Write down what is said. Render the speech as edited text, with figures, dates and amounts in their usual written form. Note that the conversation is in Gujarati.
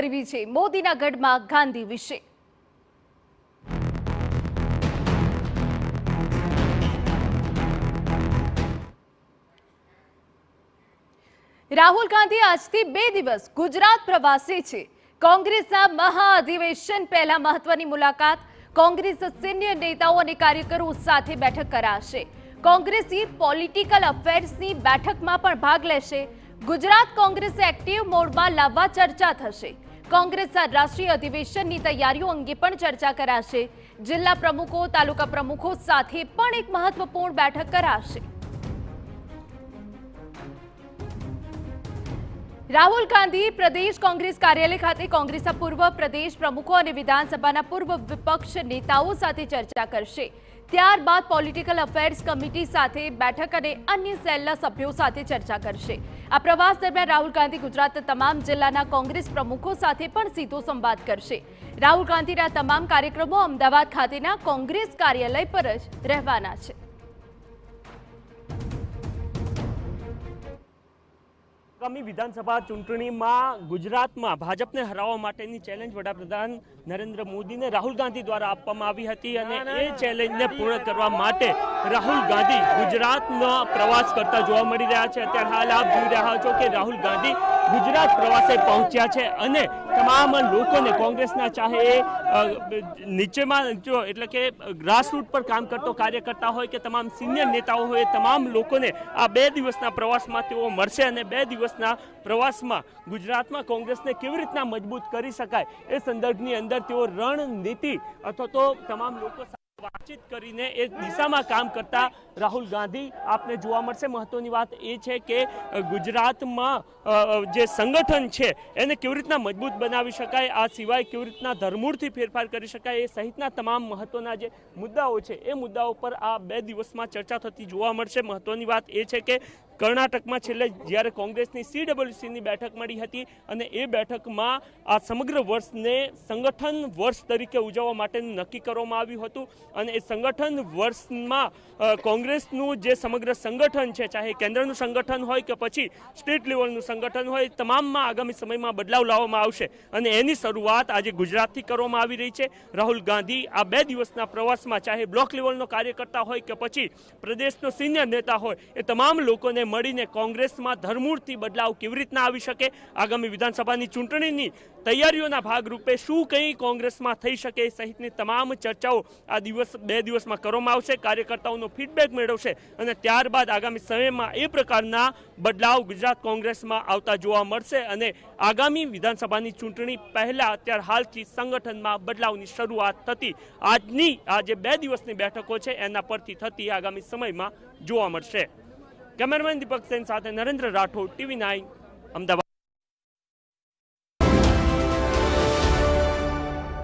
કરવી છે મોદીના ગઢમાં ગાંધી વિશે। રાહુલ ગાંધી આજથી 2 દિવસ ગુજરાત પ્રવાસે છે। કોંગ્રેસના મહાઅધિવેશન પહેલા મહત્વની મુલાકાત। કોંગ્રેસ સિનિયર નેતાઓ અને કાર્યકરો સાથે બેઠક કરાશે। કોંગ્રેસી પોલિટિકલ અફેર્સની બેઠકમાં પણ ભાગ લેશે। ગુજરાત કોંગ્રેસે એક્ટિવ મોડમાં લાવવા ચર્ચા થશે। કોંગ્રેસના રાષ્ટ્રીય અધિવેશનની તૈયારીઓ અંગે પણ ચર્ચા કરાશે। જિલ્લા પ્રમુખો તાલુકા પ્રમુખો સાથે પણ એક મહત્વપૂર્ણ બેઠક કરાશે। રાહુલ ગાંધી પ્રદેશ કોંગ્રેસ કાર્યાલય ખાતે કોંગ્રેસના પૂર્વ પ્રદેશ પ્રમુખો અને વિધાનસભાના પૂર્વ વિપક્ષ નેતાઓ સાથે ચર્ચા કરશે। ત્યારબાદ પોલિટિકલ અફેર્સ કમિટી સાથે બેઠક અને અન્ય સેલના સભ્યો સાથે ચર્ચા કરશે। આ પ્રવાસ દરમિયાન રાહુલ ગાંધી ગુજરાતના તમામ જિલ્લાના કોંગ્રેસ પ્રમુખો સાથે પણ સીધો સંવાદ કરશે। રાહુલ ગાંધીના તમામ કાર્યક્રમો અમદાવાદ ખાતેના કોંગ્રેસ કાર્યાલય પર જ રહેવાના છે। આગામી વિધાનસભા ચૂંટણીમાં ગુજરાતમાં ભાજપને હરાવવા માટેની ચેલેન્જ વડાપ્રધાન નરેન્દ્ર મોદીને રાહુલ ગાંધી દ્વારા આપવામાં આવી હતી અને એ ચેલેન્જને પૂર્ણ કરવા માટે રાહુલ ગાંધી ગુજરાતનો પ્રવાસ કરતા જોવા મળી રહ્યા છે। અત્યારે હાલ આપ જોઈ રહ્યા છો કે રાહુલ ગાંધી ગુજરાત પ્રવાસે પહોંચ્યા છે અને તમામ લોકોને કોંગ્રેસના ચાહે નીચેમાં એટલે કે ગ્રાસરૂટ પર કામ કરતો કાર્યકર્તા હોય કે તમામ સિનિયર નેતાઓ હોય તમામ લોકોને આ 2 દિવસના પ્રવાસમાં તેઓ મળશે અને 2 દિવસના પ્રવાસમાં ગુજરાતમાં કોંગ્રેસને કેવી રીતના મજબૂત કરી શકાય એ સંદર્ભની અંદર તેઓ રણનીતિ અથવા તો તમામ લોકો વાતચીત કરીને એ દિશામાં કામ કરતા રાહુલ ગાંધી આપને જોવા મળશે। મહત્વની વાત એ છે કે ગુજરાતમાં જે સંગઠન છે એને કેવી રીતના મજબૂત બનાવી શકાય, આ સિવાય કેવી રીતના ધરમૂળથી ફેરફાર કરી શકાય એ સહિતના તમામ મહત્વના જે મુદ્દાઓ છે એ મુદ્દાઓ પર આ 2 દિવસમાં ચર્ચા થતી જોવા મળશે। મહત્વની વાત એ છે કે કર્ણાટકમાં છેલ્લે જ્યારે કોંગ્રેસની CWCની બેઠક મળી હતી અને એ બેઠકમાં આ સમગ્ર વર્ષને સંગઠન વર્ષ તરીકે ઉજવવા માટેનું નક્કી કરવામાં આવ્યું હતું અને એ સંગઠન વર્ષમાં કોંગ્રેસનું જે સમગ્ર સંગઠન છે ચાહે કેન્દ્રનું સંગઠન હોય કે પછી સ્ટેટ લેવલનું સંગઠન હોય તમામમાં આગામી સમયમાં બદલાવ લાવવામાં આવશે અને એની શરૂઆત આજે ગુજરાતથી કરવામાં આવી રહી છે। રાહુલ ગાંધી આ 2 દિવસના પ્રવાસમાં ચાહે બ્લોક લેવલનો કાર્યકર્તા હોય કે પછી પ્રદેશનો સિનિયર નેતા હોય એ તમામ લોકોને મળીને કોંગ્રેસમાં ધરમૂળથી બદલાવ કેવી રીતના આવી શકે, આગામી વિધાનસભાની ચૂંટણીની તૈયારીઓના ભાગરૂપે શું કંઈ કોંગ્રેસમાં થઈ શકે સહિતની તમામ ચર્ચાઓ આ 2 દિવસમાં કરવામાં આવશે। કાર્યકર્તાઓનો ફીડબેક મેળવશે અને ત્યારબાદ આગામી સમયમાં એ પ્રકારના બદલાવ ગુજરાત કોંગ્રેસમાં આવતા જોવા મળશે અને આગામી વિધાનસભાની ચૂંટણી પહેલા અત્યારે હાલથી સંગઠનમાં બદલાવની શરૂઆત થતી આજની આ જે 2 દિવસની બેઠકો છે એના પરથી થતી આગામી સમયમાં જોવા મળશે। કેમેરામેન દીપક સેન સાથે નરેન્દ્ર રાઠોડ, TV9 અમદાવાદ।